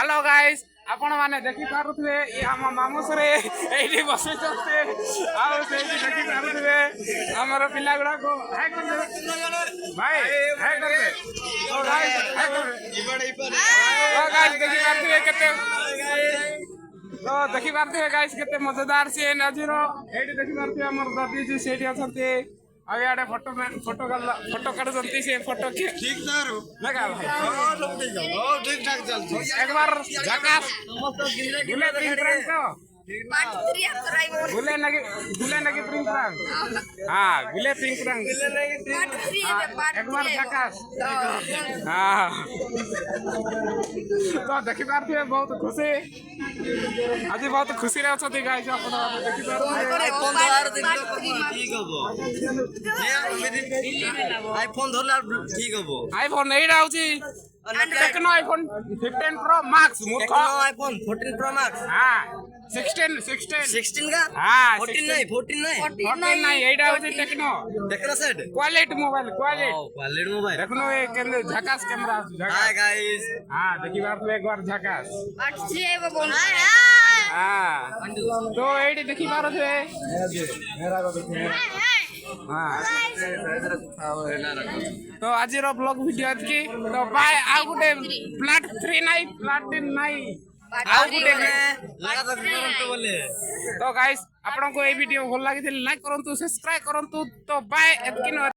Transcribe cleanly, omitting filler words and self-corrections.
hello guys आपण माने देखि पारुथबे ये हम मामूस रे एठी बसे चलते आ सेठी देखि पारुथबे हमर पिला गुडा को हाय कर दे भाई हाय कर दे तो गाइस हाय कर दे तो गाइस देखि पारुथबे केते तो देखि पारुथबे गाइस केते मजेदार से नजरो एठी देखि पारुथबे हमर दादी जी सेठी अछंते आ याडे फोटो काढुचंती से फोटो ठीक तारो लगा भाई सब ठीक है ठीक ठाक चलती एक बार झकास गुले प्रिंट रंग तो गुले नगे प्रिंट रंग हां गुले पिंक रंग एक बार झकास हां तो देखि पारथि बहुत खुशी आज बहुत खुशी रे अछथि गाइस आपण देखि पारथि आईफोन धरला ठीक हबो आईफोन नहीं राउची टेक्नो आईफोन 15 प्रो मैक्स मूर्ख आईफोन 14 प्रो मैक्स हां 16 का हां 14 नहीं एटा होची टेक्नो देखरा set quality mobile quality mobile देखनो ए केंद्र झकास कैमरा हाय गाइस हां देखि बार तो एक बार झकास हां तो एडी देखि पारो छे मेरा को देखि हां तो आज रो ब्लॉग वीडियो की तो बाय आ गुटे प्लैट 3 नहीं प्लैटिन नहीं आ गुटे लगा तो करंतो बोले तो गाइस आपन को ए वीडियो भल लागिथिल लाइक करंतु सब्सक्राइब करंतु तो बाय एतकिन